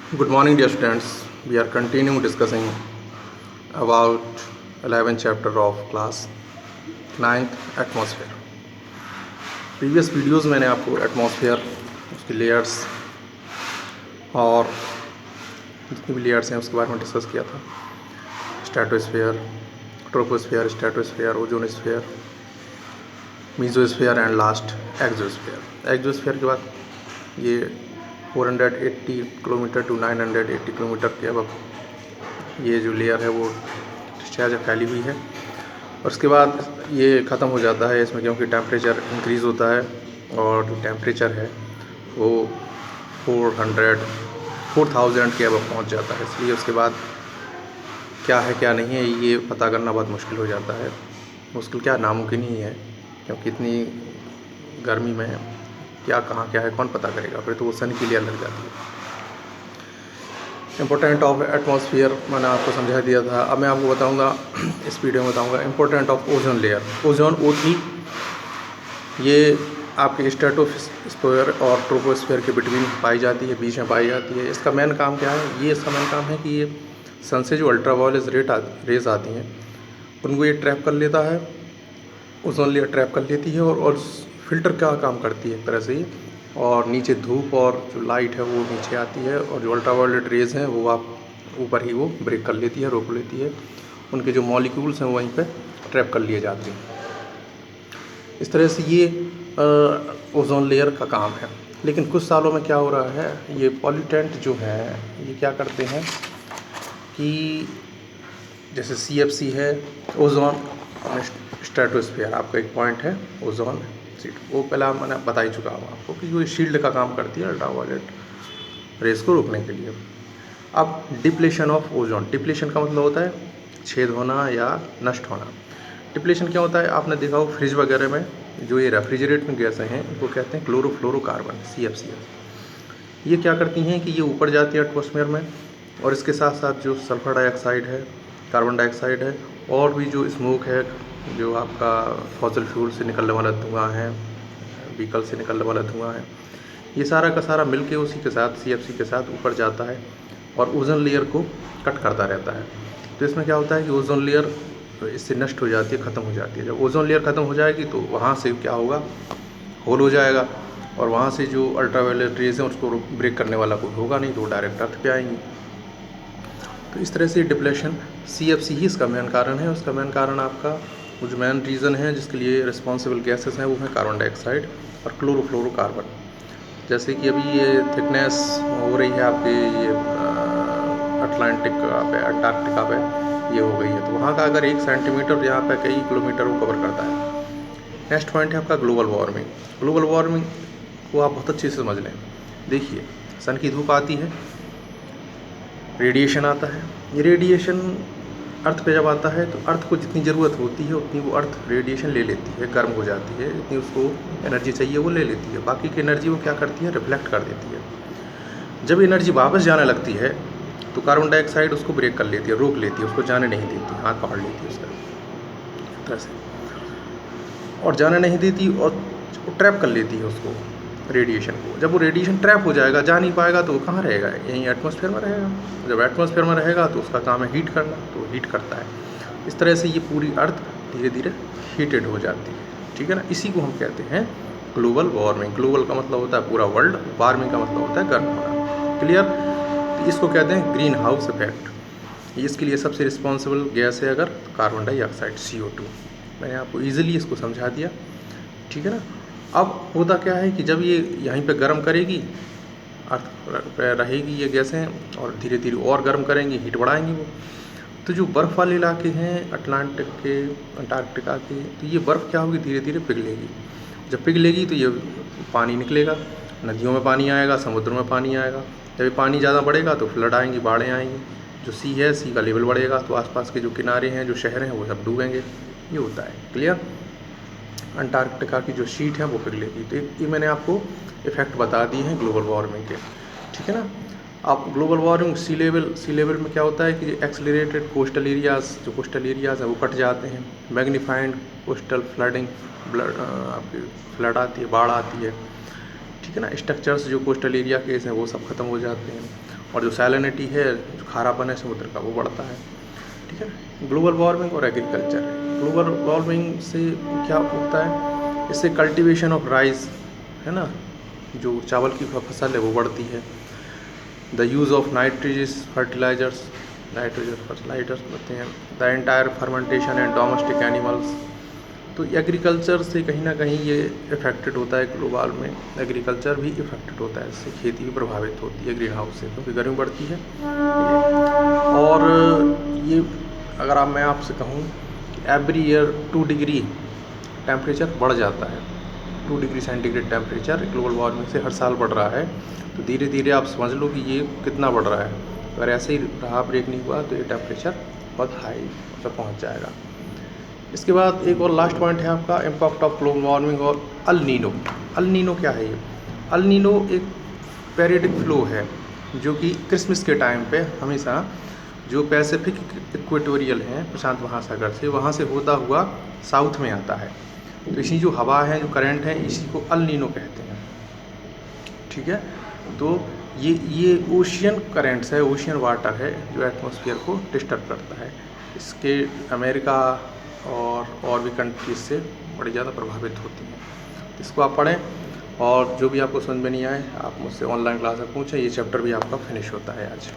Good morning, dear students. We are continuing discussing about 11th chapter of class 9th atmosphere. Previous videos मैंने आपको atmosphere, उसकी layers और जितनी भी layers हैं उसके बारे में डिस्कस किया था। Stratosphere, troposphere, stratosphere, ozonosphere, mesosphere and last exosphere. Exosphere के बाद ये 480 किलोमीटर टू 980 किलोमीटर के अब ये जो लेयर है वो डिस्चार्ज फैली हुई है, और उसके बाद ये ख़त्म हो जाता है इसमें, क्योंकि टेम्परेचर इंक्रीज़ होता है और जो टेम्परेचर है वो 4000 के अब पहुंच जाता है। इसलिए उसके बाद क्या है क्या नहीं है ये पता करना बहुत मुश्किल हो जाता है। मुश्किल क्या, नामुमकिन ही है, क्योंकि इतनी गर्मी में क्या कहाँ क्या है कौन पता करेगा। फिर तो वो सन की लेयर लग जाती है। इम्पोर्टेंट ऑफ एटमॉस्फेयर मैंने आपको समझा दिया था। अब मैं आपको बताऊंगा, इस वीडियो में बताऊंगा important of ozone layer. Ozone O3 ये आपके स्ट्रेटोस्फेयर और ट्रोपोस्फेयर के बिटवीन पाई जाती है, बीच में पाई जाती है। इसका मेन काम क्या है? ये इसका मेन काम है कि ये सन से जो अल्ट्रावायलेट रेज आती हैं उनको ये ट्रैप कर लेता है, ओजोन लेयर ट्रैप कर लेती है और फिल्टर का काम करती है एक तरह से ये, और नीचे धूप और जो लाइट है वो नीचे आती है, और जो अल्ट्रावायलेट रेज हैं वो आप ऊपर ही वो ब्रेक कर लेती है, रोक लेती है। उनके जो मॉलिक्यूल्स हैं वहीं पे ट्रैप कर लिए जाते हैं। इस तरह से ये ओजोन लेयर का काम है। लेकिन कुछ सालों में क्या हो रहा है, ये पॉल्यूटेंट जो है ये क्या करते हैं कि जैसे CFC है, ओजोन स्ट्रेटोस्फेयर, आपका एक पॉइंट है ओजोन सीट, वो पहला मैंने बता ही चुका हूँ आपको कि वो शील्ड का काम करती है अल्ट्रावायलेट रेस को रोकने के लिए। अब डिप्लेशन ऑफ ओजोन। डिप्लेशन का मतलब होता है छेद होना या नष्ट होना। डिप्लेशन क्या होता है? आपने देखा हो फ्रिज वगैरह में जो ये रेफ्रिजरेटिंग गैसें हैं इनको कहते हैं क्लोरोफ्लोरोकार्बन, CFCs। ये क्या करती हैं कि ये ऊपर जाती है एटमॉस्फेयर में, और इसके साथ साथ जो सल्फर डाइऑक्साइड है, कार्बन डाइऑक्साइड है, और भी जो स्मोक है, जो आपका फॉसिल फ्यूल से निकलने वाला धुआं है, व्हीकल से निकलने वाला धुआं है, ये सारा का सारा मिलके उसी के साथ CFC के साथ ऊपर जाता है और ओजोन लेयर को कट करता रहता है। तो इसमें क्या होता है कि ओजोन लेयर इससे नष्ट हो जाती है, ख़त्म हो जाती है। जब ओजोन लेयर ख़त्म हो जाएगी तो वहाँ से क्या होगा, होल हो जाएगा, और वहाँ से जो अल्ट्रावायलेट रेज हैं उसको ब्रेक करने वाला कोई होगा नहीं, तो वो डायरेक्ट अर्थ पे आएंगी। तो इस तरह से डिप्लेशन CFC ही इसका मेन कारण है। उसका मेन कारण आपका वो जो मेन रीज़न है जिसके लिए रिस्पॉन्सिबल गैसेस हैं वो हैं कार्बन डाइऑक्साइड और क्लोरोफ्लोरोकार्बन। जैसे कि अभी ये थिकनेस हो रही है आपके ये अटलांटिक पे, अंटार्कटिका पे ये हो गई है, तो वहाँ का अगर 1 सेंटीमीटर यहाँ पे कई किलोमीटर वो कवर करता है। नेक्स्ट पॉइंट है आपका ग्लोबल वार्मिंग। ग्लोबल वार्मिंग को आप बहुत अच्छे से समझ लें। देखिए, सन की धूप आती है, रेडिएशन आता है। ये रेडिएशन अर्थ पे जब आता है तो अर्थ को जितनी ज़रूरत होती है उतनी वो अर्थ रेडिएशन ले लेती है, गर्म हो जाती है, जितनी उसको एनर्जी चाहिए वो ले लेती है। बाकी की एनर्जी वो क्या करती है, रिफ्लेक्ट कर देती है। जब एनर्जी वापस जाने लगती है तो कार्बन डाइऑक्साइड उसको ब्रेक कर लेती है, रोक लेती है, उसको जाने नहीं देती, हाथ पकड़ लेती है उसका इस तरह से, और जाने नहीं देती और ट्रैप कर लेती है उसको, रेडिएशन को। जब वो रेडिएशन ट्रैप हो जाएगा, जा नहीं पाएगा, तो वो कहाँ रहेगा, यहीं एटमॉस्फेयर में रहेगा। जब एटमॉस्फेयर में रहेगा तो उसका काम है हीट करना, तो हीट करता है। इस तरह से ये पूरी अर्थ धीरे धीरे हीटेड हो जाती है, ठीक है ना। इसी को हम कहते हैं ग्लोबल वार्मिंग। ग्लोबल का मतलब होता है पूरा वर्ल्ड, वार्मिंग का मतलब होता है गर्म होना। क्लियर? तो इसको कहते हैं ग्रीन हाउस इफेक्ट। इसके लिए सबसे रिस्पॉन्सिबल गैस है अगर कार्बन डाइऑक्साइड, CO2। मैंने आपको ईजिली इसको समझा दिया, ठीक है ना। अब होता क्या है कि जब ये यहीं पे गर्म करेगी, अर्थ पे रहेगी ये गैसें, और धीरे धीरे और गर्म करेंगी, हीट बढ़ाएंगी वो। तो जो बर्फ़ वाले इलाके हैं अटलांटिक के, अंटार्कटिका के, तो ये बर्फ़ क्या होगी, धीरे धीरे पिघलेगी। जब पिघलेगी तो ये पानी निकलेगा, नदियों में पानी आएगा, समुद्र में पानी आएगा। जब ये पानी ज़्यादा बढ़ेगा तो फ्लड आएंगी, बाढ़ें आएंगी। जो सी है, सी का लेवल बढ़ेगा तो आसपास के जो किनारे हैं, जो शहर हैं, वो सब डूबेंगे। ये होता है। क्लियर? अंटार्कटिका की जो शीट है वो पिघलेगी। तो ये मैंने आपको इफ़ेक्ट बता दिए हैं ग्लोबल वार्मिंग के, ठीक है ना। अब ग्लोबल वार्मिंग सी लेवल में क्या होता है कि एक्सेलरेटेड कोस्टल एरियाज़, जो कोस्टल एरियाज़ हैं वो कट जाते हैं। मैग्नीफाइड कोस्टल फ्लडिंग, आपकी फ्लड आती है, बाढ़ आती है, ठीक है ना। स्ट्रक्चर्स जो कोस्टल एरिया के हैं वो सब खत्म हो जाते हैं, और जो सैलिनिटी है, जो खारापन है समुद्र का, वो बढ़ता है। ठीक है। ग्लोबल वार्मिंग और एग्रीकल्चर। ग्लोबल वार्मिंग से क्या होता है, इससे कल्टीवेशन ऑफ राइस, है ना, जो चावल की फसल है वो बढ़ती है। द यूज़ ऑफ नाइट्रोजस फर्टिलाइजर्स होते हैं। The entire fermentation and domestic animals. तो एग्रीकल्चर से कहीं ना कहीं ये इफ़ेक्टेड होता है। ग्लोबल में एग्रीकल्चर भी इफ़ेक्टेड होता है, इससे खेती भी प्रभावित होती है ग्रीन हाउस से, क्योंकि गर्मी बढ़ती है। और ये अगर मैं आपसे कहूँ कि एवरी ईयर 2 डिग्री टेम्परेचर बढ़ जाता है। 2 degree centigrade temperature global warming से हर साल बढ़ रहा है। तो धीरे धीरे आप समझ लो कि ये कितना बढ़ रहा है। अगर ऐसे ही रहा, ब्रेक नहीं हुआ, तो ये टेम्परेचर बहुत हाई तक पहुँच जाएगा। इसके बाद एक और लास्ट पॉइंट है आपका इम्पैक्ट ऑफ ग्लोबल वार्मिंग और अल नीनो। अल नीनो क्या है ये? अल नीनो एक पेरियोडिक फ्लो है जो कि क्रिसमस के टाइम पे हमेशा जो पैसिफिक इक्वेटोरियल हैं, प्रशांत महासागर से, वहाँ से होता हुआ साउथ में आता है। तो इसी जो हवा है, जो करंट है, इसी को अल नीनो कहते हैं। ठीक है। तो ये ओशियन करेंट्स है, ओशियन वाटर है जो एटमॉस्फेयर को डिस्टर्ब करता है। इसके अमेरिका और भी कंट्रीज से बड़ी ज़्यादा प्रभावित होती हैं। इसको आप पढ़ें, और जो भी आपको समझ में नहीं आए आप मुझसे ऑनलाइन क्लास में पूछें। ये चैप्टर भी आपका फिनिश होता है आज।